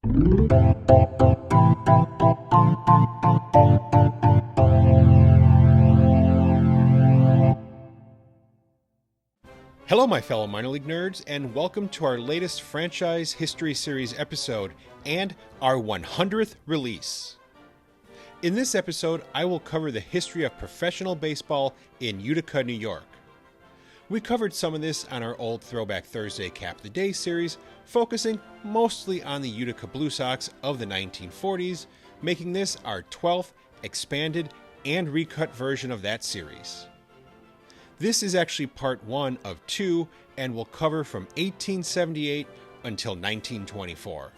Hello, my fellow minor league nerds, and welcome to our latest franchise history series episode and our 100th release. In this episode, I will cover the history of professional baseball in Utica, New York. We covered some of this on our old Throwback Thursday Cap the Day series, focusing mostly on the Utica Blue Sox of the 1940s, making this our 12th expanded and recut version of that series. This is actually part 1 of 2 and will cover from 1878 until 1924.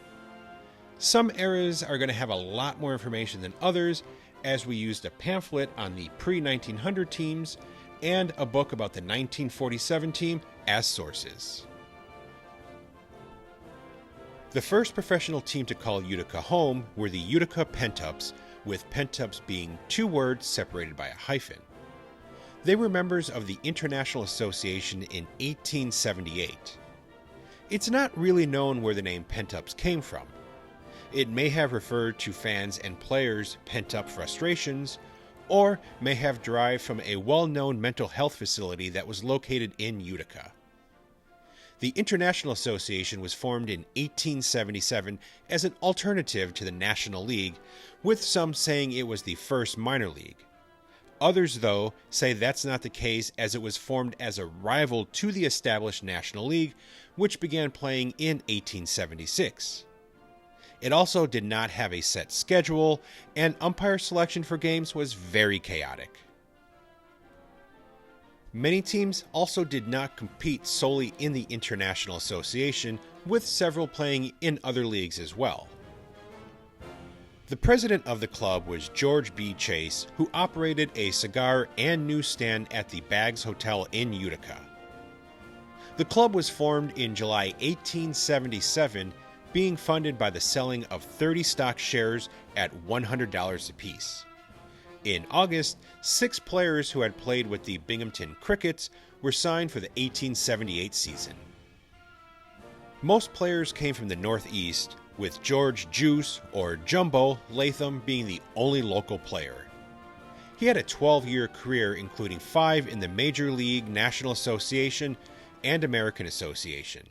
Some eras are going to have a lot more information than others, as we used a pamphlet on the pre-1900 teams and a book about the 1947 team as sources. The first professional team to call Utica home were the Utica Pent-Ups, with Pent-Ups being 2 words separated by a hyphen. They were members of the International Association in 1878. It's not really known where the name Pent-Ups came from. It may have referred to fans and players' pent-up frustrations, or may have derived from a well-known mental health facility that was located in Utica. The International Association was formed in 1877 as an alternative to the National League, with some saying it was the first minor league. Others, though, say that's not the case, as it was formed as a rival to the established National League, which began playing in 1876. It also did not have a set schedule, and umpire selection for games was very chaotic. Many teams also did not compete solely in the International Association, with several playing in other leagues as well. The president of the club was George B. Chase, who operated a cigar and newsstand at the Baggs Hotel in Utica. The club was formed in July 1877, being funded by the selling of 30 stock shares at $100 apiece. In August, 6 players who had played with the Binghamton Crickets were signed for the 1878 season. Most players came from the Northeast, with George Juice, or Jumbo, Latham being the only local player. He had a 12-year career, including 5 in the Major League, National Association, and American Association.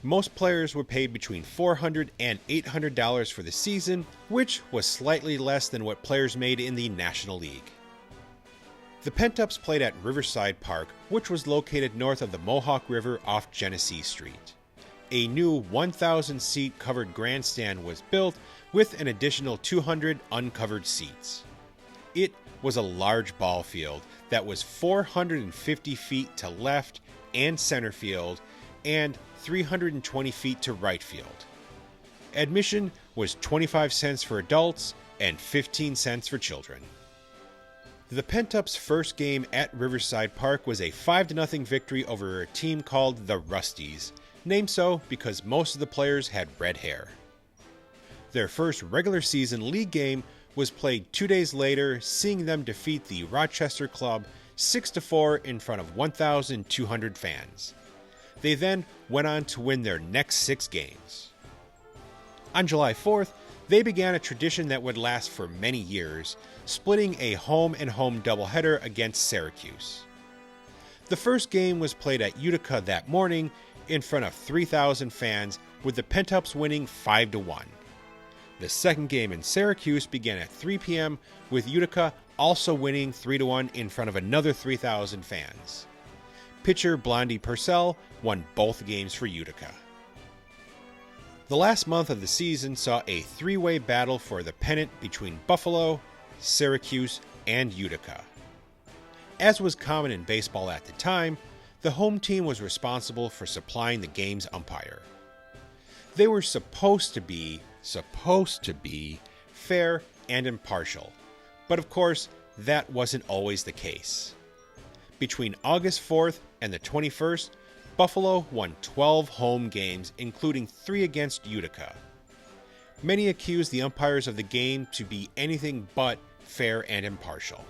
Most players were paid between $400 and $800 for the season, which was slightly less than what players made in the National League. The Pent-Ups played at Riverside Park, which was located north of the Mohawk River off Genesee Street. A new 1,000-seat covered grandstand was built, with an additional 200 uncovered seats. It was a large ball field that was 450 feet to left and center field, and 320 feet to right field. Admission was 25 cents for adults and 15 cents for children. The Pent-Ups' first game at Riverside Park was a 5-0 victory over a team called the Rusties, named so because most of the players had red hair. Their first regular season league game was played 2 days later, seeing them defeat the Rochester Club 6-4 in front of 1,200 fans. They then went on to win their next 6 games. On July 4th, they began a tradition that would last for many years, splitting a home-and-home doubleheader against Syracuse. The first game was played at Utica that morning in front of 3,000 fans, with the Pent-Ups winning 5-1. The second game in Syracuse began at 3 p.m., with Utica also winning 3-1 in front of another 3,000 fans. Pitcher Blondie Purcell won both games for Utica. The last month of the season saw a 3-way battle for the pennant between Buffalo, Syracuse, and Utica. As was common in baseball at the time, the home team was responsible for supplying the game's umpire. They were supposed to be fair and impartial, but of course, that wasn't always the case. Between August 4th and the 21st, Buffalo won 12 home games, including 3 against Utica. Many accused the umpires of the game to be anything but fair and impartial.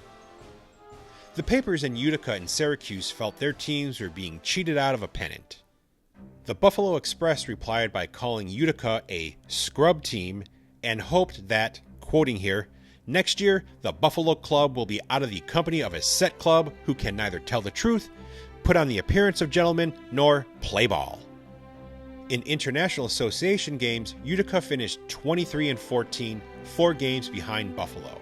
The papers in Utica and Syracuse felt their teams were being cheated out of a pennant. The Buffalo Express replied by calling Utica a scrub team and hoped that, quoting here, "Next year, the Buffalo Club will be out of the company of a set club who can neither tell the truth, put on the appearance of gentlemen, nor play ball." In International Association games, Utica finished 23-14, 4 games behind Buffalo.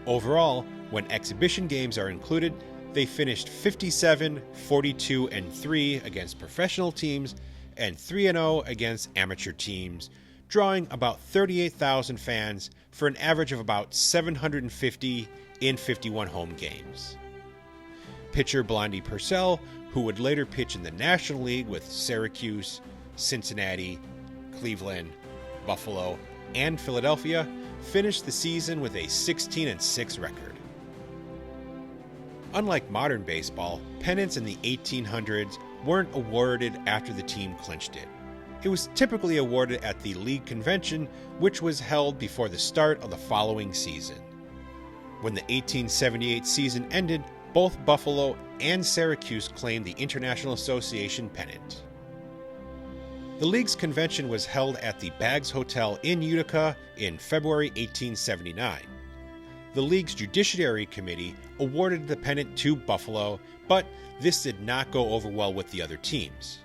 Overall, when exhibition games are included, they finished 57, 42, and 3 against professional teams and 3-0 against amateur teams, drawing about 38,000 fans for an average of about 750 in 51 home games. Pitcher Blondie Purcell, who would later pitch in the National League with Syracuse, Cincinnati, Cleveland, Buffalo, and Philadelphia, finished the season with a 16-6 record. Unlike modern baseball, pennants in the 1800s weren't awarded after the team clinched it. It was typically awarded at the league convention, which was held before the start of the following season. When the 1878 season ended, both Buffalo and Syracuse claimed the International Association pennant. The league's convention was held at the Baggs Hotel in Utica in February 1879. The league's Judiciary Committee awarded the pennant to Buffalo, but this did not go over well with the other teams.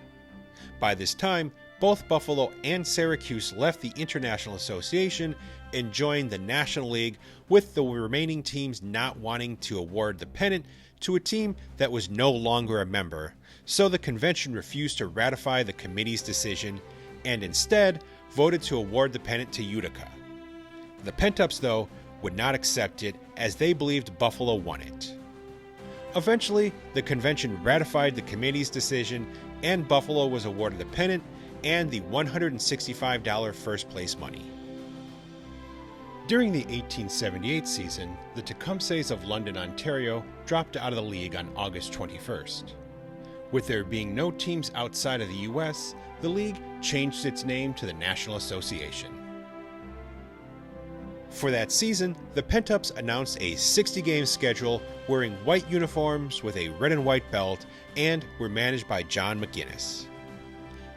By this time, both Buffalo and Syracuse left the International Association and joined the National League, with the remaining teams not wanting to award the pennant to a team that was no longer a member, so the convention refused to ratify the committee's decision and instead voted to award the pennant to Utica. The Pent-Ups, though, would not accept it as they believed Buffalo won it. Eventually, the convention ratified the committee's decision and Buffalo was awarded the pennant and the $165 first place money. During the 1878 season, the Tecumsehs of London, Ontario dropped out of the league on August 21st. With there being no teams outside of the U.S., the league changed its name to the National Association. For that season, the Pent-Ups announced a 60-game schedule wearing white uniforms with a red and white belt and were managed by John McGinnis.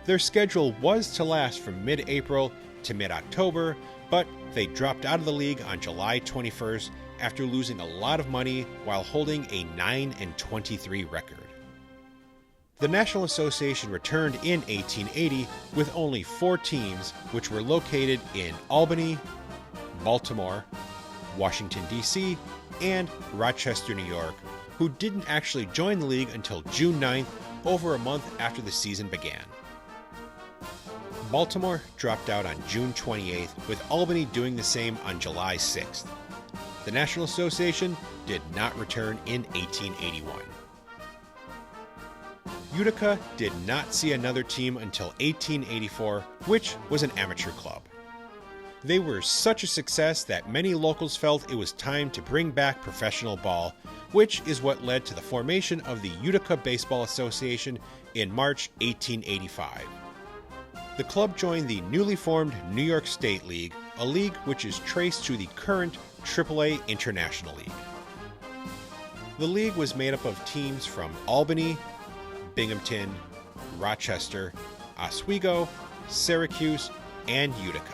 Their schedule was to last from mid-April to mid-October, but they dropped out of the league on July 21st after losing a lot of money while holding a 9-23 record. The National Association returned in 1880 with only 4 teams, which were located in Albany, Baltimore, Washington, D.C., and Rochester, New York, who didn't actually join the league until June 9th, over a month after the season began. Baltimore dropped out on June 28th, with Albany doing the same on July 6th. The National Association did not return in 1881. Utica did not see another team until 1884, which was an amateur club. They were such a success that many locals felt it was time to bring back professional ball, which is what led to the formation of the Utica Baseball Association in March 1885. The club joined the newly formed New York State League, a league which is traced to the current AAA International League. The league was made up of teams from Albany, Binghamton, Rochester, Oswego, Syracuse, and Utica.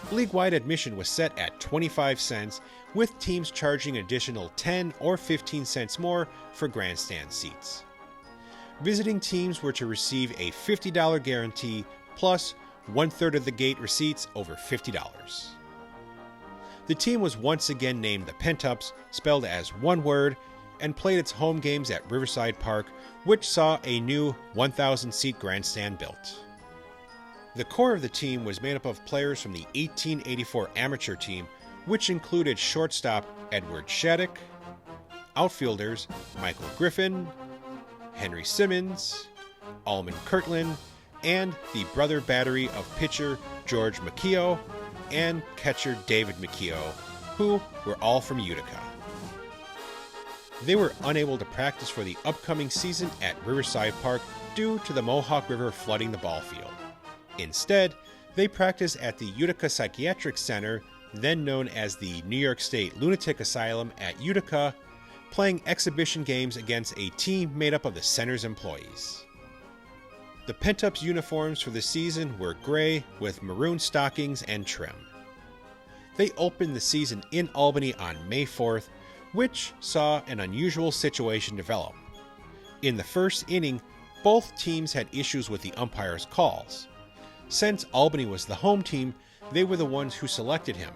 League-wide admission was set at 25 cents, with teams charging an additional 10 or 15 cents more for grandstand seats. Visiting teams were to receive a $50 guarantee plus 1/3 of the gate receipts over $50. The team was once again named the Pent-Ups, spelled as one word, and played its home games at Riverside Park, which saw a new 1,000-seat grandstand built. The core of the team was made up of players from the 1884 amateur team, which included shortstop Edward Shattuck, outfielders Michael Griffin, Henry Simmons, Alman Kirtland, and the brother battery of pitcher George McKeough and catcher David McKeough, who were all from Utica. They were unable to practice for the upcoming season at Riverside Park due to the Mohawk River flooding the ball field. Instead, they practiced at the Utica Psychiatric Center, then known as the New York State Lunatic Asylum at Utica, playing exhibition games against a team made up of the center's employees. The Pent-Ups uniforms for the season were gray with maroon stockings and trim. They opened the season in Albany on May 4th, which saw an unusual situation develop. In the first inning, both teams had issues with the umpire's calls. Since Albany was the home team, they were the ones who selected him.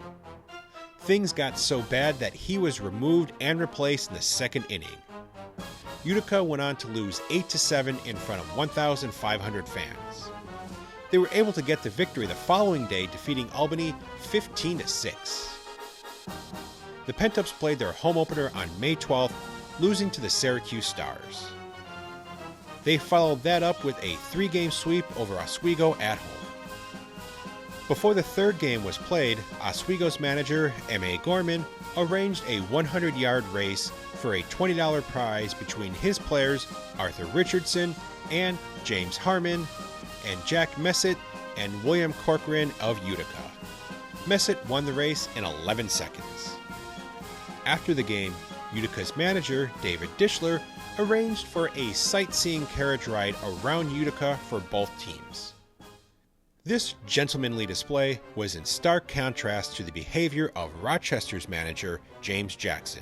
Things got so bad that he was removed and replaced in the second inning. Utica went on to lose 8-7 in front of 1,500 fans. They were able to get the victory the following day, defeating Albany 15-6. The Pent-Ups played their home opener on May 12th, losing to the Syracuse Stars. They followed that up with a 3-game sweep over Oswego at home. Before the third game was played, Oswego's manager, M.A. Gorman, arranged a 100-yard race for a $20 prize between his players Arthur Richardson and James Harmon, and Jack Messett and William Corcoran of Utica. Messett won the race in 11 seconds. After the game, Utica's manager, David Dishler, arranged for a sightseeing carriage ride around Utica for both teams. This gentlemanly display was in stark contrast to the behavior of Rochester's manager, James Jackson.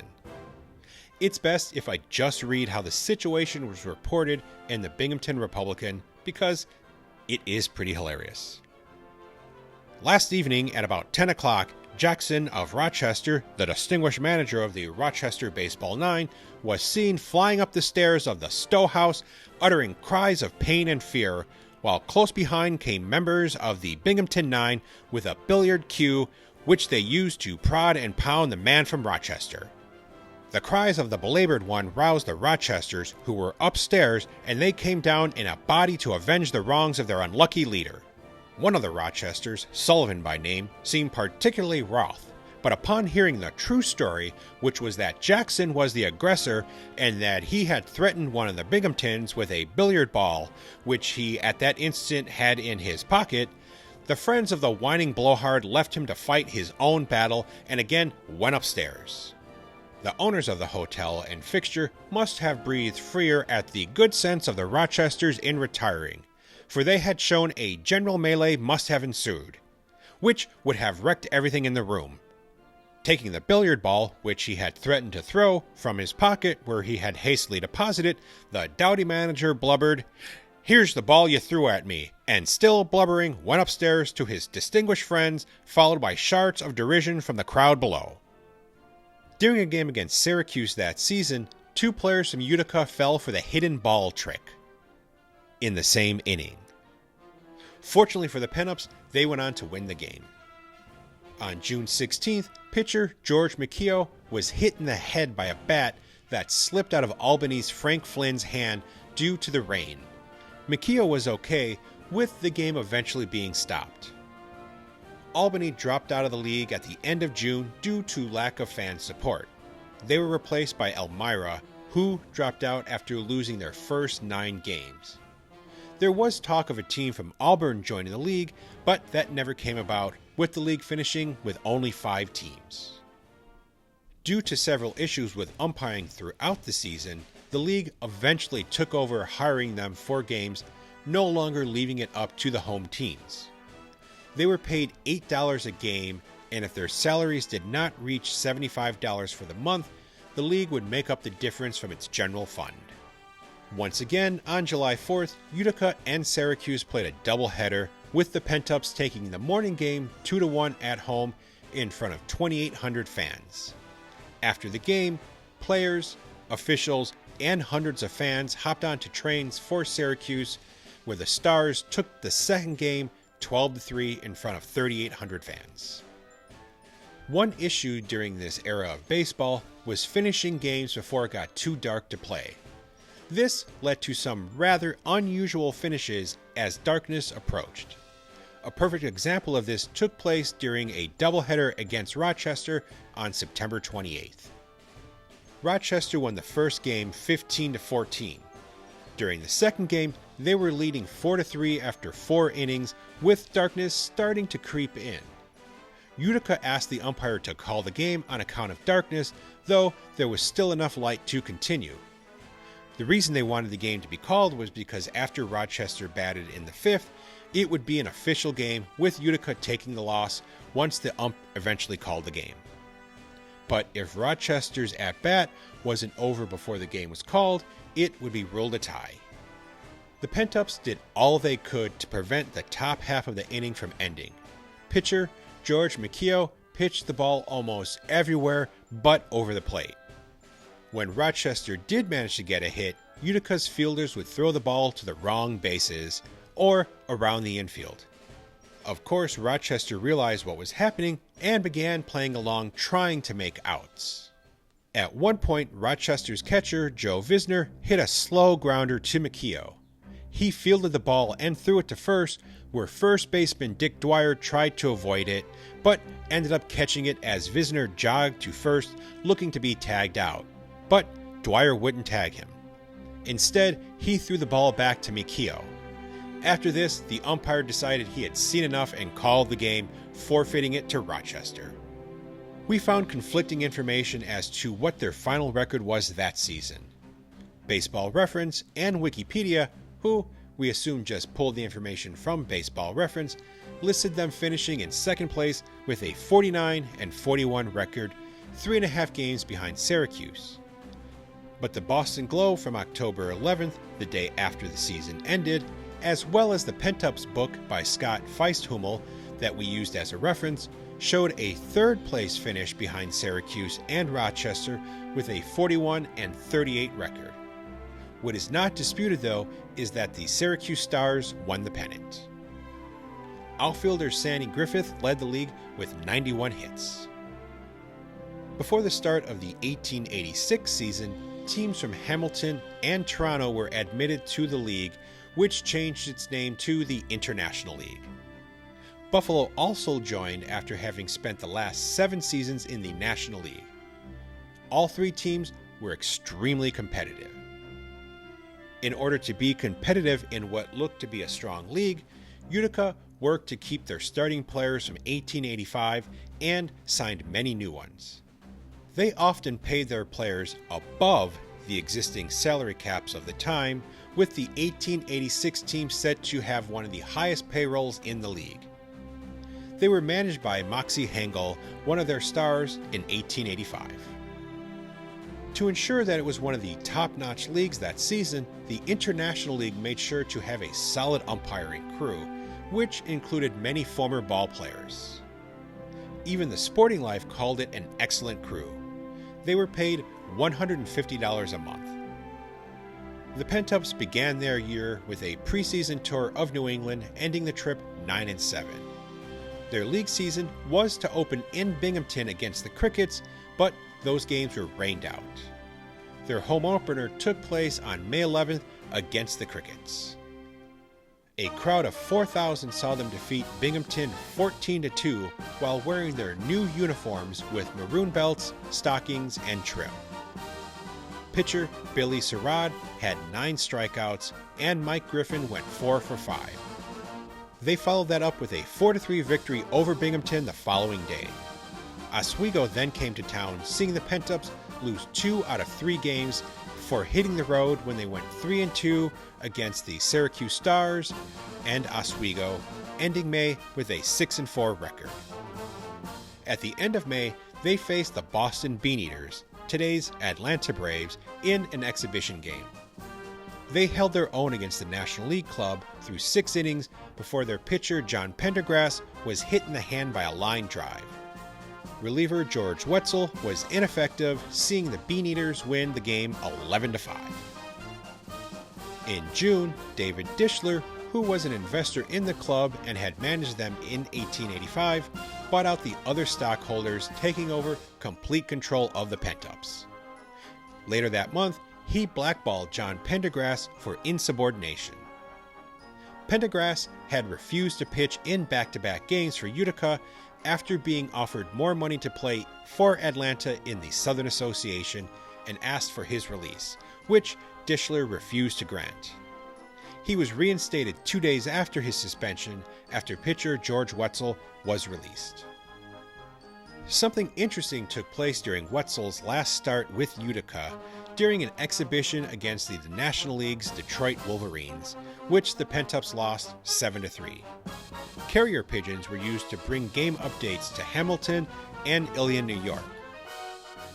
It's best if I just read how the situation was reported in the Binghamton Republican, because it is pretty hilarious. Last evening at about 10 o'clock, Jackson of Rochester, the distinguished manager of the Rochester Baseball Nine, was seen flying up the stairs of the Stowe House, uttering cries of pain and fear, while close behind came members of the Binghamton Nine with a billiard cue, which they used to prod and pound the man from Rochester. The cries of the belabored one roused the Rochesters, who were upstairs, and they came down in a body to avenge the wrongs of their unlucky leader. One of the Rochesters, Sullivan by name, seemed particularly wroth, but upon hearing the true story, which was that Jackson was the aggressor and that he had threatened one of the Binghamtons with a billiard ball, which he at that instant had in his pocket, the friends of the whining blowhard left him to fight his own battle and again went upstairs. The owners of the hotel and fixture must have breathed freer at the good sense of the Rochesters in retiring, for they had shown a general melee must have ensued, which would have wrecked everything in the room. Taking the billiard ball, which he had threatened to throw, from his pocket where he had hastily deposited, the doughty manager blubbered, "Here's the ball you threw at me," and still blubbering went upstairs to his distinguished friends, followed by shouts of derision from the crowd below. During a game against Syracuse that season, 2 players from Utica fell for the hidden ball trick in the same inning. Fortunately for the Pent-Ups, they went on to win the game. On June 16th, pitcher George McKeough was hit in the head by a bat that slipped out of Albany's Frank Flynn's hand due to the rain. McKeough was okay, with the game eventually being stopped. Albany dropped out of the league at the end of June due to lack of fan support. They were replaced by Elmira, who dropped out after losing their first 9 games. There was talk of a team from Auburn joining the league, but that never came about, with the league finishing with only 5 teams. Due to several issues with umpiring throughout the season, the league eventually took over hiring them for games, no longer leaving it up to the home teams. They were paid $8 a game, and if their salaries did not reach $75 for the month, the league would make up the difference from its general fund. Once again, on July 4th, Utica and Syracuse played a doubleheader, with the Pent-Ups taking the morning game 2-1 at home in front of 2,800 fans. After the game, players, officials, and hundreds of fans hopped onto trains for Syracuse, where the Stars took the second game 12-3 in front of 3,800 fans. One issue during this era of baseball was finishing games before it got too dark to play. This led to some rather unusual finishes as darkness approached. A perfect example of this took place during a doubleheader against Rochester on September 28th. Rochester won the first game 15-14. During the second game, they were leading 4-3 after 4 innings, with darkness starting to creep in. Utica asked the umpire to call the game on account of darkness, though there was still enough light to continue. The reason they wanted the game to be called was because after Rochester batted in the 5th, it would be an official game with Utica taking the loss once the ump eventually called the game. But if Rochester's at-bat wasn't over before the game was called, it would be ruled a tie. The Pent-Ups did all they could to prevent the top half of the inning from ending. Pitcher George McKeough pitched the ball almost everywhere but over the plate. When Rochester did manage to get a hit, Utica's fielders would throw the ball to the wrong bases or around the infield. Of course, Rochester realized what was happening and began playing along trying to make outs. At one point, Rochester's catcher, Joe Visner, hit a slow grounder to McKeough. He fielded the ball and threw it to first, where first baseman Dick Dwyer tried to avoid it, but ended up catching it as Visner jogged to first, looking to be tagged out. But Dwyer wouldn't tag him. Instead, he threw the ball back to McKeough. After this, the umpire decided he had seen enough and called the game, forfeiting it to Rochester. We found conflicting information as to what their final record was that season. Baseball Reference and Wikipedia, who we assume just pulled the information from Baseball Reference, listed them finishing in second place with a 49-41 record, 3.5 games behind Syracuse. But the Boston Globe from October 11th, the day after the season ended, as well as the Pent-Ups book by Scott Fiesthume that we used as a reference, showed a third place finish behind Syracuse and Rochester with a 41-38 record. What is not disputed, though, is that the Syracuse Stars won the pennant. Outfielder Sandy Griffith led the league with 91 hits. Before the start of the 1886 season, teams from Hamilton and Toronto were admitted to the league, which changed its name to the International League. Buffalo also joined after having spent the last 7 seasons in the National League. All 3 teams were extremely competitive. In order to be competitive in what looked to be a strong league, Utica worked to keep their starting players from 1885 and signed many new ones. They often paid their players above the existing salary caps of the time, with the 1886 team set to have one of the highest payrolls in the league. They were managed by Moxie Hengel, one of their stars, in 1885. To ensure that it was one of the top-notch leagues that season, the International League made sure to have a solid umpiring crew, which included many former ball players. Even the Sporting Life called it an excellent crew. They were paid $150 a month. The Pent-Ups began their year with a preseason tour of New England, ending the trip 9-7. Their league season was to open in Binghamton against the Crickets, but those games were rained out. Their home opener took place on May 11th against the Crickets. A crowd of 4,000 saw them defeat Binghamton 14-2 while wearing their new uniforms with maroon belts, stockings, and trim. Pitcher Billy Surratt had 9 strikeouts, and Mike Griffin went 4 for 5. They followed that up with a 4-3 victory over Binghamton the following day. Oswego then came to town, seeing the Pent-Ups lose 2 out of 3 games before hitting the road when they went 3-2 against the Syracuse Stars and Oswego, ending May with a 6-4 record. At the end of May, they faced the Boston Beaneaters, today's Atlanta Braves, in an exhibition game. They held their own against the National League club through 6 innings before their pitcher John Pendergrass was hit in the hand by a line drive. Reliever George Wetzel was ineffective, seeing the Beaneaters win the game 11-5. In June, David Dishler, who was an investor in the club and had managed them in 1885, bought out the other stockholders, taking over complete control of the Pent-Ups. Later that month, he blackballed John Pendergrass for insubordination. Pendergrass had refused to pitch in back-to-back games for Utica after being offered more money to play for Atlanta in the Southern Association and asked for his release, which Dishler refused to grant. He was reinstated 2 days after his suspension after pitcher George Wetzel was released. Something interesting took place during Wetzel's last start with Utica. during an exhibition against the National League's Detroit Wolverines, which the Pent-Ups lost 7-3. Carrier pigeons were used to bring game updates to Hamilton and Ilion, New York.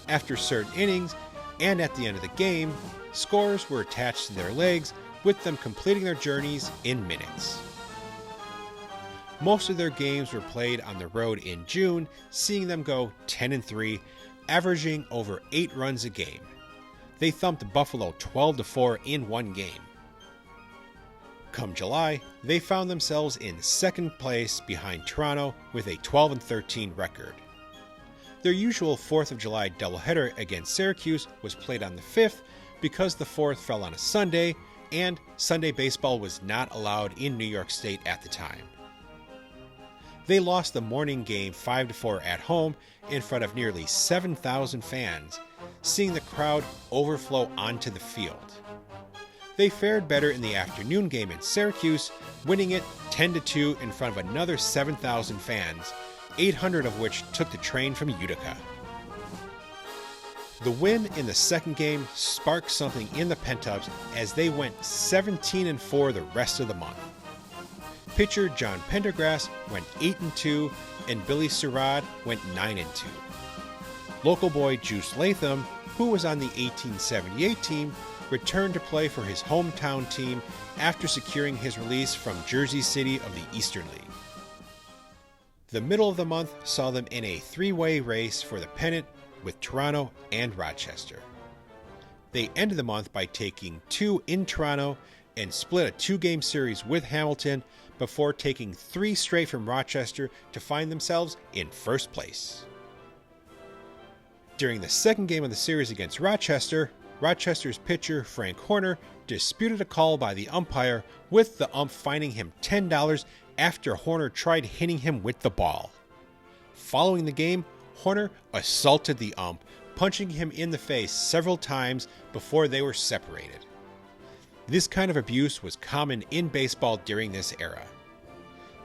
After certain innings, and at the end of the game, scores were attached to their legs, with them completing their journeys in minutes. Most of their games were played on the road in June, seeing them go 10-3, averaging over 8 runs a game. They thumped Buffalo 12-4 in one game. Come July, they found themselves in second place behind Toronto with a 12-13 record. Their usual 4th of July doubleheader against Syracuse was played on the 5th because the 4th fell on a Sunday, and Sunday baseball was not allowed in New York State at the time. They lost the morning game 5-4 at home in front of nearly 7,000 fans, seeing the crowd overflow onto the field. They fared better in the afternoon game in Syracuse, winning it 10-2 in front of another 7,000 fans, 800 of which took the train from Utica. The win in the second game sparked something in the Pent-Ups as they went 17-4 the rest of the month. Pitcher John Pendergrass went 8-2 and Billy Surratt went 9-2. Local boy Juice Latham, who was on the 1878 team, returned to play for his hometown team after securing his release from Jersey City of the Eastern League. The middle of the month saw them in a 3-way race for the pennant with Toronto and Rochester. They ended the month by taking 2 in Toronto and split a 2-game series with Hamilton before taking 3 straight from Rochester to find themselves in first place. During the second game of the series against Rochester, Rochester's pitcher Frank Horner disputed a call by the umpire, with the ump fining him $10 after Horner tried hitting him with the ball. Following the game, Horner assaulted the ump, punching him in the face several times before they were separated. This kind of abuse was common in baseball during this era.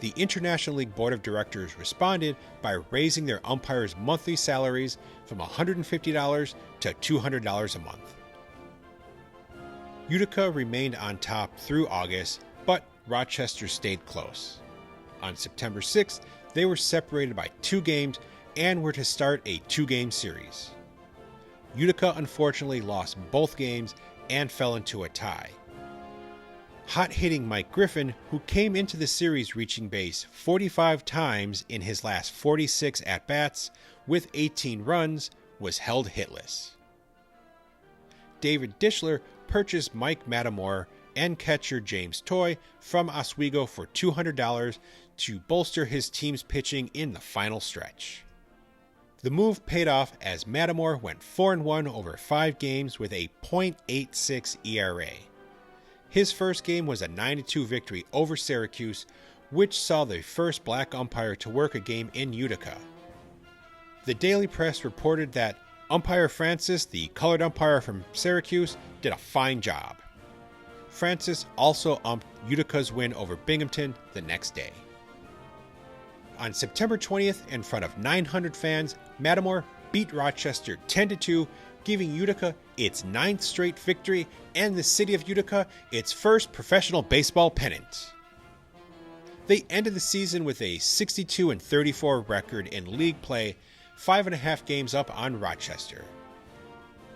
The International League Board of Directors responded by raising their umpires' monthly salaries from $150 to $200 a month. Utica remained on top through August, but Rochester stayed close. On September 6th, they were separated by 2 games and were to start a 2-game series. Utica unfortunately lost both games and fell into a tie. Hot-hitting Mike Griffin, who came into the series reaching base 45 times in his last 46 at-bats with 18 runs, was held hitless. David Dishler purchased Mike Matamore and catcher James Toy from Oswego for $200 to bolster his team's pitching in the final stretch. The move paid off as Matamore went 4-1 over 5 games with a .86 ERA. His first game was a 9-2 victory over Syracuse, which saw the first black umpire to work a game in Utica. The Daily Press reported that umpire Francis, the colored umpire from Syracuse, did a fine job. Francis also umped Utica's win over Binghamton the next day. On September 20th, in front of 900 fans, Matamore beat Rochester 10-2, giving Utica its 9th straight victory and the city of Utica its first professional baseball pennant. They ended the season with a 62-34 record in league play, 5.5 games up on Rochester.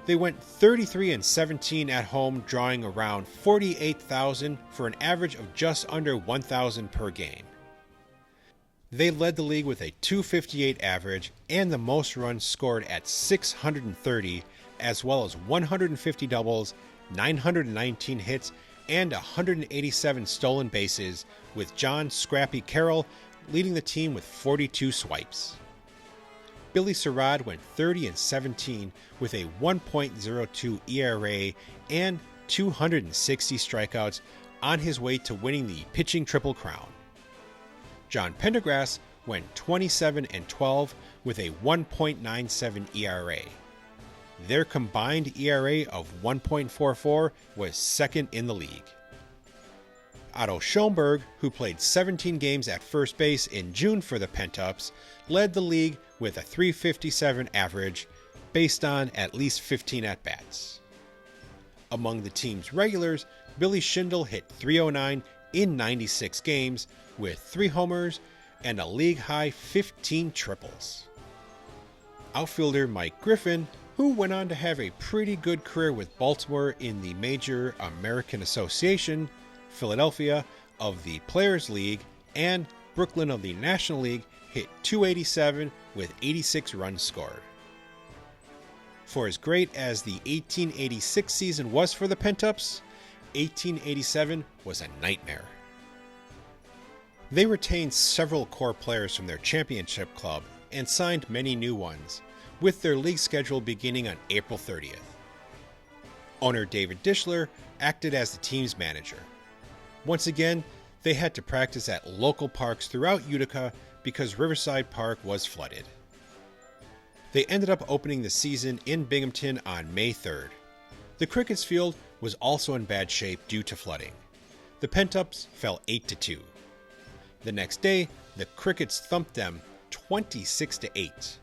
They went 33-17 at home, drawing around 48,000 for an average of just under 1,000 per game. They led the league with a .258 average and the most runs scored at 630, as well as 150 doubles, 919 hits, and 187 stolen bases, with John Scrappy Carroll leading the team with 42 swipes. Billy Surratt went 30-17 with a 1.02 ERA and 260 strikeouts on his way to winning the pitching Triple Crown. John Pendergrass went 27-12 with a 1.97 ERA. Their combined ERA of 1.44 was second in the league. Otto Schoenberg, who played 17 games at first base in June for the Pent-Ups, led the league with a .357 average based on at least 15 at-bats. Among the team's regulars, Billy Schindel hit .309 in 96 games with 3 homers and a league-high 15 triples. Outfielder Mike Griffin, who went on to have a pretty good career with Baltimore in the Major American Association, Philadelphia of the Players League, and Brooklyn of the National League, hit .287 with 86 runs scored. For as great as the 1886 season was for the Pent-Ups, 1887 was a nightmare. They retained several core players from their championship club and signed many new ones, with their league schedule beginning on April 30th. Owner David Dishler acted as the team's manager. Once again, they had to practice at local parks throughout Utica because Riverside Park was flooded. They ended up opening the season in Binghamton on May 3rd. The Crickets field was also in bad shape due to flooding. The Pent-Ups fell 8-2. The next day, the Crickets thumped them 26-8.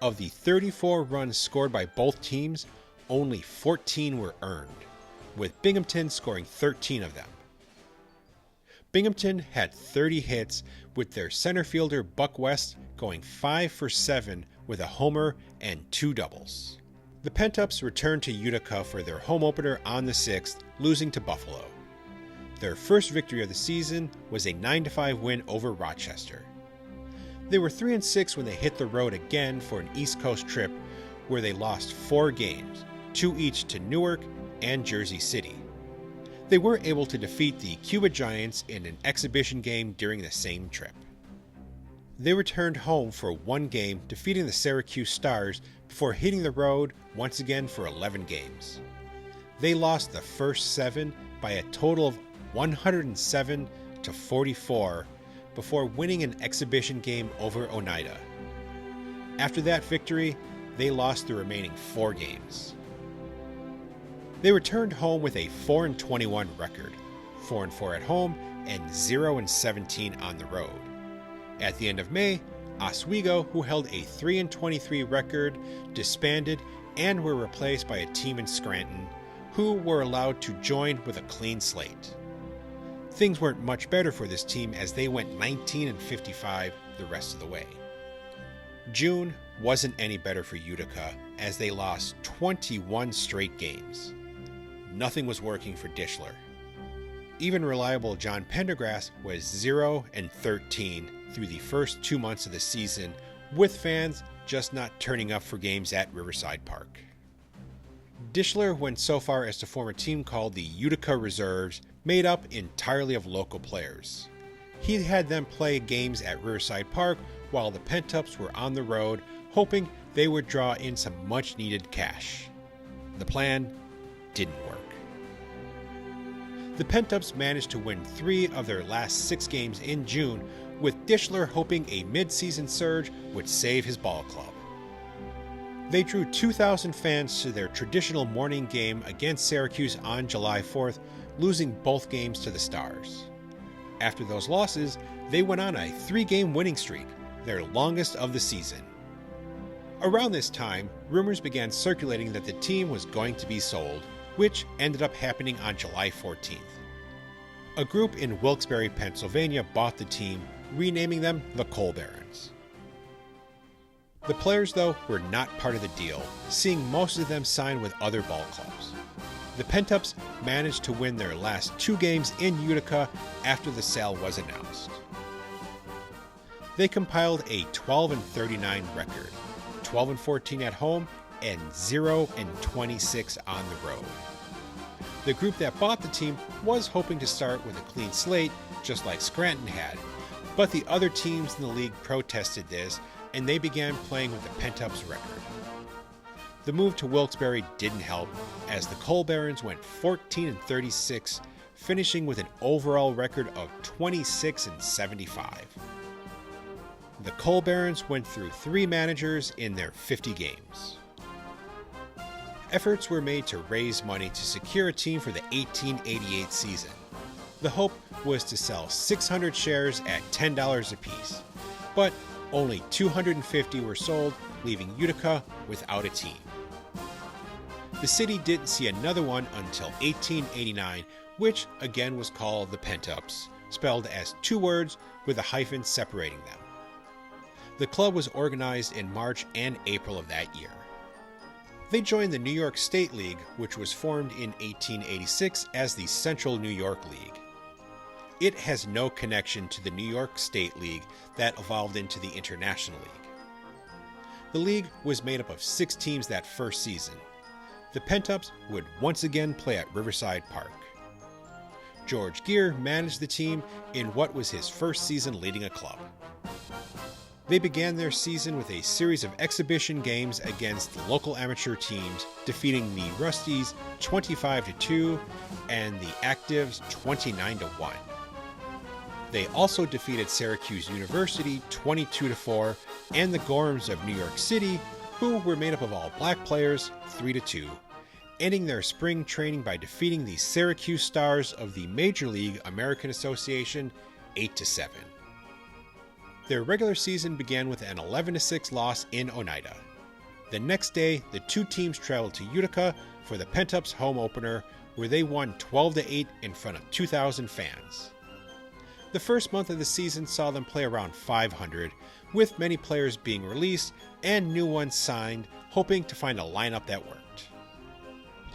Of the 34 runs scored by both teams, only 14 were earned, with Binghamton scoring 13 of them. Binghamton had 30 hits, with their center fielder Buck West going 5 for 7 with a homer and 2 doubles. The Pent-Ups returned to Utica for their home opener on the 6th, losing to Buffalo. Their first victory of the season was a 9-5 win over Rochester. They were 3-6 when they hit the road again for an East Coast trip where they lost 4 games, 2 each to Newark and Jersey City. They were able to defeat the Cuba Giants in an exhibition game during the same trip. They returned home for 1 game, defeating the Syracuse Stars before hitting the road once again for 11 games. They lost the first 7 by a total of 107-44 before winning an exhibition game over Oneida. After that victory, they lost the remaining 4 games. They returned home with a 4-21 record, 4-4 at home and 0-17 on the road. At the end of May, Oswego, who held a 3-23 record, disbanded and were replaced by a team in Scranton, who were allowed to join with a clean slate. Things weren't much better for this team as they went 19-55 the rest of the way. June wasn't any better for Utica as they lost 21 straight games. Nothing was working for Dishler. Even reliable John Pendergrass was 0-13 through the first 2 months of the season, with fans just not turning up for games at Riverside Park. Dishler went so far as to form a team called the Utica Reserves, made up entirely of local players. He had them play games at Riverside Park while the Pent-Ups were on the road, hoping they would draw in some much-needed cash. The plan didn't work. The Pent-Ups managed to win 3 of their last 6 games in June, with Dishler hoping a mid-season surge would save his ball club. They drew 2,000 fans to their traditional morning game against Syracuse on July 4th, losing both games to the Stars. After those losses, they went on a 3-game winning streak, their longest of the season. Around this time, rumors began circulating that the team was going to be sold, which ended up happening on July 14th. A group in Wilkes-Barre, Pennsylvania bought the team, renaming them the Coal Barons. The players, though, were not part of the deal, seeing most of them sign with other ball clubs. The Pent-Ups managed to win their last 2 games in Utica after the sale was announced. They compiled a 12-39 record, 12-14 at home and 0-26 on the road. The group that bought the team was hoping to start with a clean slate, just like Scranton had, but the other teams in the league protested this, and they began playing with the Pent-Ups record. The move to Wilkes-Barre didn't help, as the Coal Barons went 14-36, finishing with an overall record of 26-75. The Coal Barons went through 3 managers in their 50 games. Efforts were made to raise money to secure a team for the 1888 season. The hope was to sell 600 shares at $10 apiece, but only 250 were sold, leaving Utica without a team. The city didn't see another one until 1889, which again was called the Pent-Ups, spelled as two words with a hyphen separating them. The club was organized in March and April of that year. They joined the New York State League, which was formed in 1886 as the Central New York League. It has no connection to the New York State League that evolved into the International League. The league was made up of 6 teams that first season. The Pent-Ups would once again play at Riverside Park. George Geer managed the team in what was his first season leading a club. They began their season with a series of exhibition games against local amateur teams, defeating the Rusties 25-2 and the Actives 29-1. They also defeated Syracuse University 22-4 and the Gorhams of New York City, who were made up of all black players, 3-2, ending their spring training by defeating the Syracuse Stars of the Major League American Association 8-7. Their regular season began with an 11-6 loss in Oneida. The next day, the two teams traveled to Utica for the Pent-Ups home opener, where they won 12-8 in front of 2,000 fans. The first month of the season saw them play around 500, with many players being released and new ones signed, hoping to find a lineup that worked.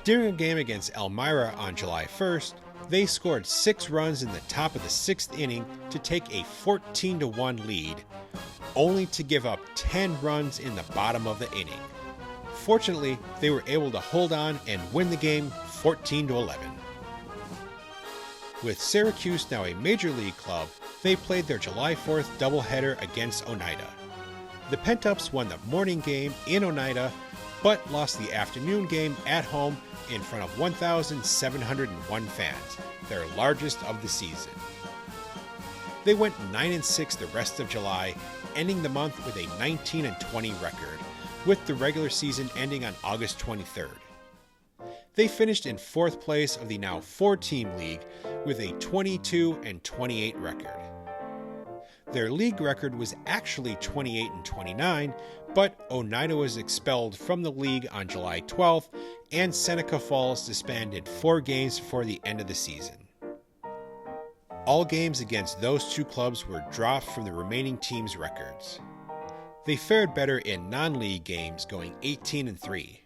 During a game against Elmira on July 1st, they scored 6 runs in the top of the 6th inning to take a 14-1 lead, only to give up 10 runs in the bottom of the inning. Fortunately, they were able to hold on and win the game 14-11. With Syracuse now a major league club, they played their July 4th doubleheader against Oneida. The Pent-Ups won the morning game in Oneida, but lost the afternoon game at home in front of 1,701 fans, their largest of the season. They went 9-6 the rest of July, ending the month with a 19-20 record, with the regular season ending on August 23rd. They finished in 4th place of the now 4-team league with a 22-28 record. Their league record was actually 28-29, but Oneida was expelled from the league on July 12th, and Seneca Falls disbanded 4 games before the end of the season. All games against those two clubs were dropped from the remaining teams' records. They fared better in non-league games, going 18-3.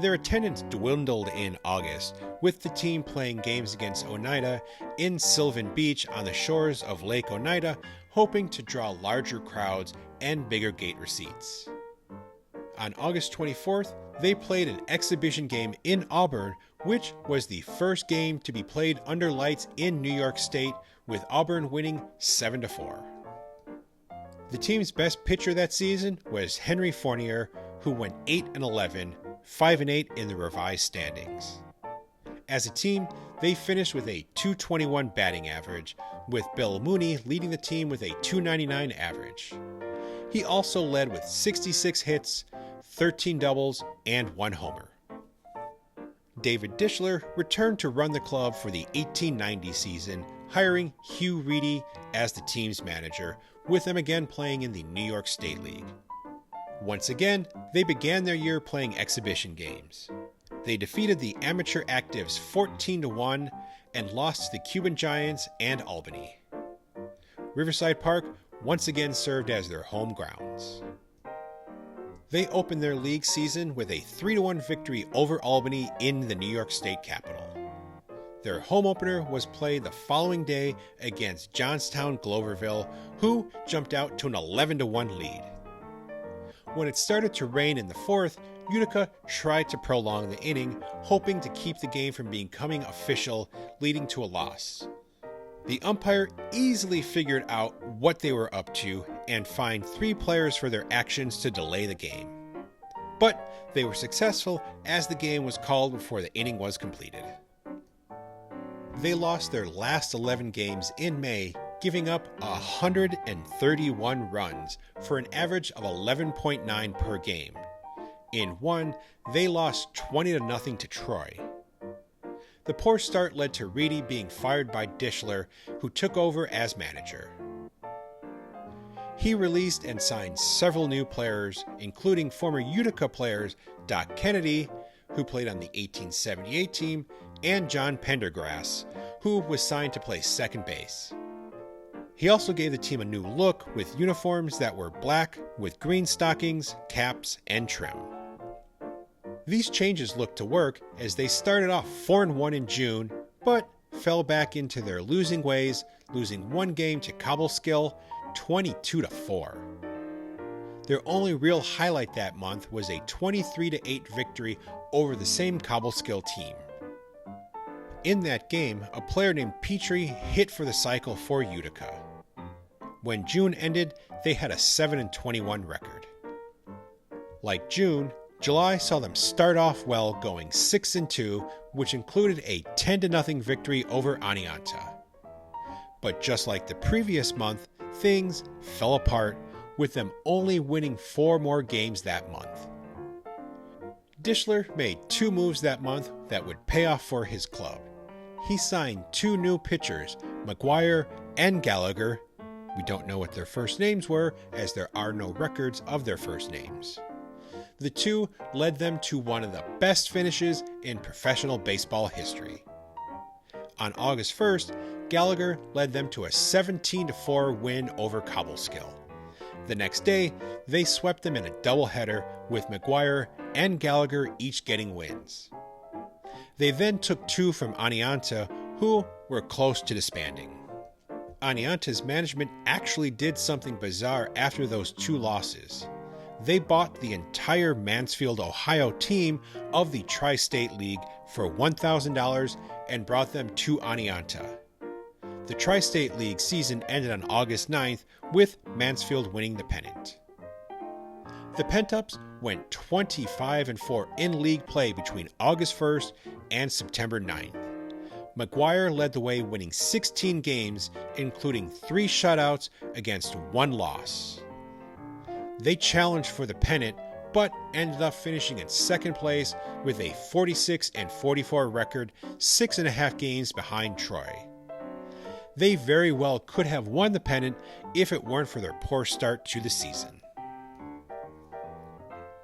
Their attendance dwindled in August, with the team playing games against Oneida in Sylvan Beach on the shores of Lake Oneida, hoping to draw larger crowds and bigger gate receipts. On August 24th, they played an exhibition game in Auburn, which was the first game to be played under lights in New York State, with Auburn winning 7-4. The team's best pitcher that season was Henry Fournier, who went 8-11, 5-8 in the revised standings. As a team, they finished with a .221 batting average, with Bill Mooney leading the team with a .299 average. He also led with 66 hits, 13 doubles, and 1 homer. David Dishler returned to run the club for the 1890 season, hiring Hugh Reedy as the team's manager, with them again playing in the New York State League. Once again, they began their year playing exhibition games. They defeated the amateur Actives 14-1 and lost to the Cuban Giants and Albany. Riverside Park once again served as their home grounds. They opened their league season with a 3-1 victory over Albany in the New York State Capitol. Their home opener was played the following day against Johnstown Gloverville, who jumped out to an 11-1 lead. When it started to rain in the 4th, Utica tried to prolong the inning, hoping to keep the game from becoming official, leading to a loss. The umpire easily figured out what they were up to and fined 3 players for their actions to delay the game. But they were successful, as the game was called before the inning was completed. They lost their last 11 games in May, giving up 131 runs for an average of 11.9 per game. In one, they lost 20-0 to Troy. The poor start led to Reedy being fired by Dishler, who took over as manager. he released and signed several new players, including former Utica players Doc Kennedy, who played on the 1878 team, and John Pendergrass, who was signed to play second base. He also gave the team a new look with uniforms that were black with green stockings, caps, and trim. These changes looked to work as they started off 4-1 in June, but fell back into their losing ways, losing one game to Cobleskill 22-4. Their only real highlight that month was a 23-8 victory over the same Cobleskill team. In that game, a player named Petrie hit for the cycle for Utica. When June ended, they had a 7-21 record. Like June, July saw them start off well, going 6-2, which included a 10-0 victory over Oneonta. But just like the previous month, things fell apart, with them only winning 4 more games that month. Dishler made 2 moves that month that would pay off for his club. He signed 2 new pitchers, McGuire and Gallagher. We don't know what their first names were, as there are no records of their first names. The 2 led them to one of the best finishes in professional baseball history. On August 1st, Gallagher led them to a 17-4 win over Cobleskill. The next day, they swept them in a doubleheader, with McGuire and Gallagher each getting wins. They then took 2 from Oneonta, who were close to disbanding. Oneonta's management actually did something bizarre after those 2 losses. They bought the entire Mansfield, Ohio team of the Tri-State League for $1,000 and brought them to Oneonta. The Tri-State League season ended on August 9th, with Mansfield winning the pennant. The Pent-Ups went 25-4 in league play between August 1st and September 9th. McGuire led the way, winning 16 games, including 3 shutouts against 1 loss. They challenged for the pennant, but ended up finishing in second place with a 46-44 record, 6.5 games behind Troy. They very well could have won the pennant if it weren't for their poor start to the season.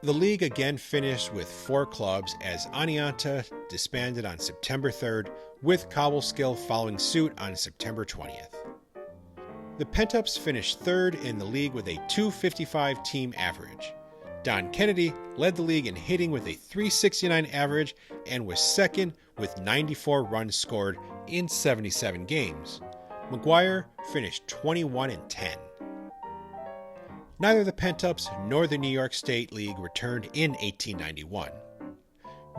The league again finished with 4 clubs as Oneonta disbanded on September 3rd, with Cobleskill following suit on September 20th. The Pent-Ups finished 3rd in the league with a .255 team average. Don Kennedy led the league in hitting with a .369 average and was second with 94 runs scored in 77 games. McGuire finished 21-10. Neither the Pent-Ups nor the New York State League returned in 1891.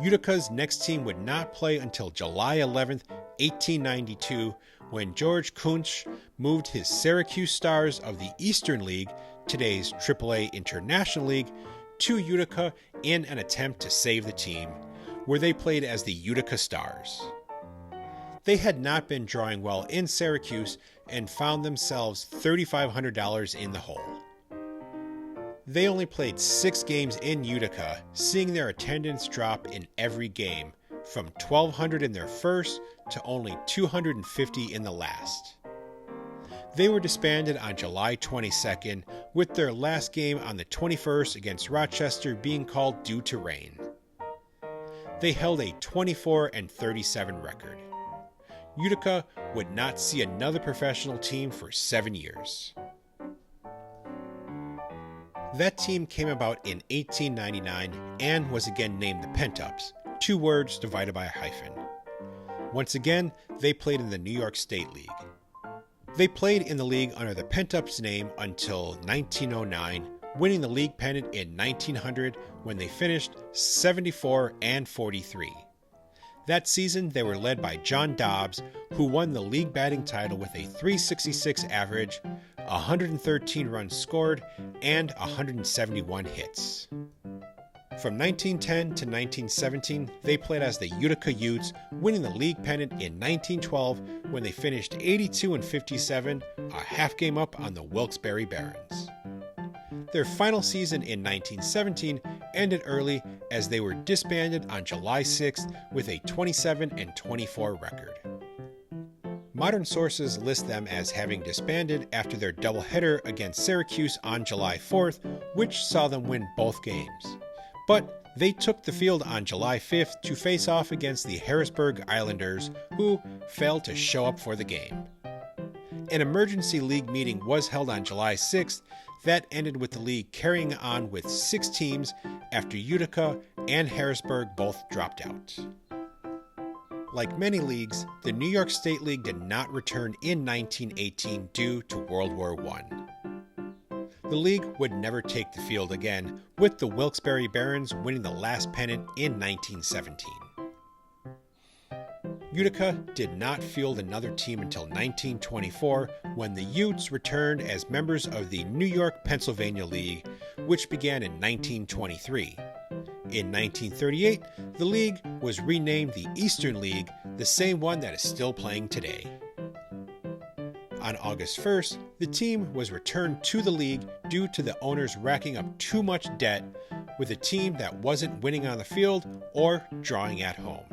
Utica's next team would not play until July 11, 1892, when George Kunsch moved his Syracuse Stars of the Eastern League, today's AAA International League, to Utica in an attempt to save the team, where they played as the Utica Stars. They had not been drawing well in Syracuse and found themselves $3,500 in the hole. They only played 6 games in Utica, seeing their attendance drop in every game, from 1,200 in their first to only 250 in the last. They were disbanded on July 22nd, with their last game on the 21st against Rochester being called due to rain. They held a 24-37 record. Utica would not see another professional team for 7 years. That team came about in 1899 and was again named the Pent-Ups, 2 words divided by a hyphen. Once again, they played in the New York State League. They played in the league under the Pent-Ups name until 1909, winning the league pennant in 1900 when they finished 74-43. That season, they were led by John Dobbs, who won the league batting title with a .366 average, 113 runs scored, and 171 hits. From 1910 to 1917, they played as the Utica Utes, winning the league pennant in 1912 when they finished 82-57, a half game up on the Wilkes-Barre Barons. Their final season in 1917 ended early as they were disbanded on July 6th with a 27-24 record. Modern sources list them as having disbanded after their doubleheader against Syracuse on July 4th, which saw them win both games. But they took the field on July 5th to face off against the Harrisburg Islanders, who failed to show up for the game. An emergency league meeting was held on July 6th that ended with the league carrying on with 6 teams after Utica and Harrisburg both dropped out. Like many leagues, the New York State League did not return in 1918 due to World War I. The league would never take the field again, with the Wilkes-Barre Barons winning the last pennant in 1917. Utica did not field another team until 1924, when the Utes returned as members of the New York-Pennsylvania League, which began in 1923. In 1938, the league was renamed the Eastern League, the same one that is still playing today. On August 1st, the team was returned to the league due to the owners racking up too much debt with a team that wasn't winning on the field or drawing at home.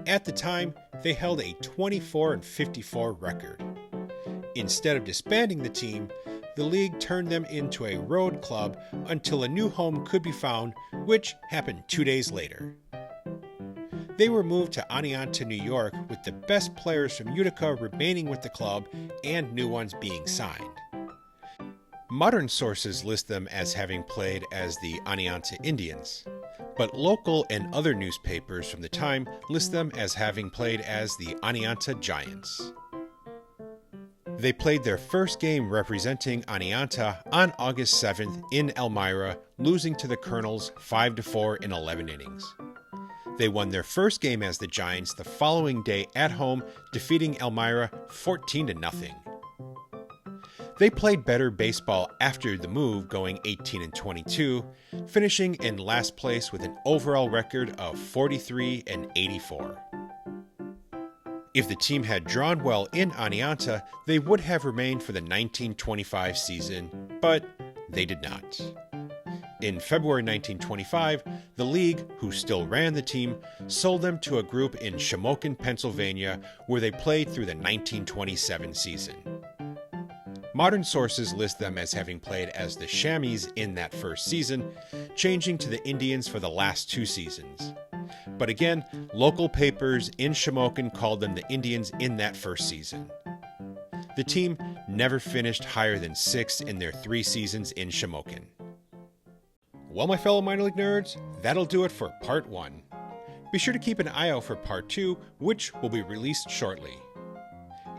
At the time, they held a 24-54 record. Instead of disbanding the team, the league turned them into a road club until a new home could be found, which happened 2 days later. They were moved to Oneonta, New York, with the best players from Utica remaining with the club and new ones being signed. Modern sources list them as having played as the Oneonta Indians, but local and other newspapers from the time list them as having played as the Oneonta Giants. They played their first game representing Oneonta on August 7th in Elmira, losing to the Colonels 5-4 in 11 innings. They won their first game as the Giants the following day at home, defeating Elmira 14-0. They played better baseball after the move, going 18-22, finishing in last place with an overall record of 43-84. If the team had drawn well in Oneonta, they would have remained for the 1925 season, but they did not. In February 1925, the league, who still ran the team, sold them to a group in Shamokin, Pennsylvania, where they played through the 1927 season. Modern sources list them as having played as the Chamois in that first season, changing to the Indians for the last 2 seasons. But again, local papers in Shamokin called them the Indians in that first season. The team never finished higher than 6th in their 3 seasons in Shamokin. Well, my fellow minor league nerds, that'll do it for part 1. Be sure to keep an eye out for part 2, which will be released shortly.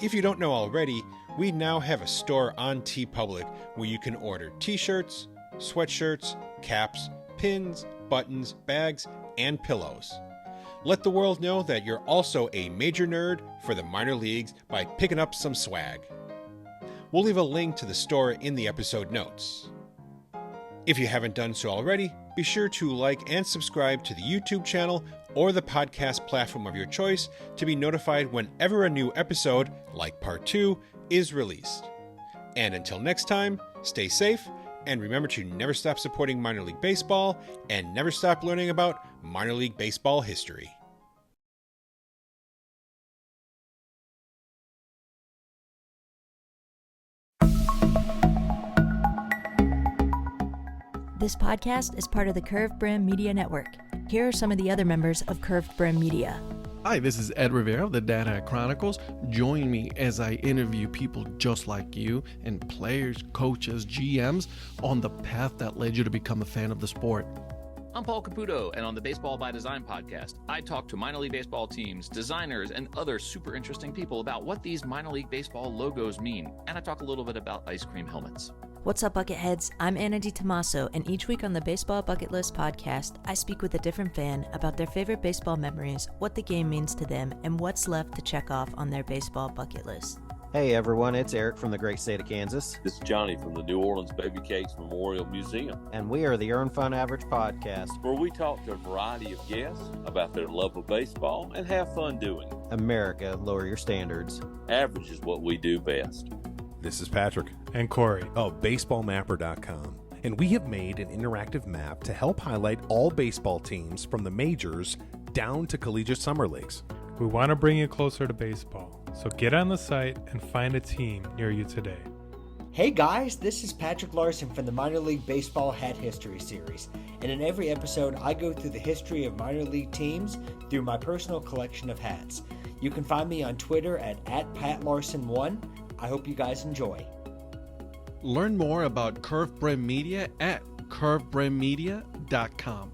If you don't know already, we now have a store on TeePublic where you can order t-shirts, sweatshirts, caps, pins, buttons, bags, and pillows. Let the world know that you're also a major nerd for the minor leagues by picking up some swag. We'll leave a link to the store in the episode notes. If you haven't done so already, be sure to like and subscribe to the YouTube channel or the podcast platform of your choice to be notified whenever a new episode, like part 2, is released. And until next time, stay safe, and remember to never stop supporting minor league baseball and never stop learning about minor league baseball history. This podcast is part of the Curved Brim Media Network. Here are some of the other members of Curved Brim Media. Hi, this is Ed Rivera of the Data Chronicles. Join me as I interview people just like you and players, coaches, GMs on the path that led you to become a fan of the sport. I'm Paul Caputo, and on the Baseball by Design podcast, I talk to minor league baseball teams, designers, and other super interesting people about what these minor league baseball logos mean, and I talk a little bit about ice cream helmets. What's up, Bucketheads? I'm Anna DiTomaso, and each week on the Baseball Bucket List podcast, I speak with a different fan about their favorite baseball memories, what the game means to them, and what's left to check off on their baseball bucket list. Hey everyone, it's Eric from the great state of Kansas. This is Johnny from the New Orleans Baby Cakes Memorial Museum. And we are the Earn Fun Average podcast, where we talk to a variety of guests about their love of baseball and have fun doing it. America, lower your standards. Average is what we do best. This is Patrick and Corey of BaseballMapper.com, and we have made an interactive map to help highlight all baseball teams from the majors down to collegiate summer leagues. We want to bring you closer to baseball. So get on the site and find a team near you today. Hey guys, this is Patrick Larson from the Minor League Baseball Hat History Series, and in every episode I go through the history of minor league teams through my personal collection of hats. You can find me on Twitter at @PatLarson1. I hope you guys enjoy. Learn more about Curve Brand Media at curvebrandmedia.com.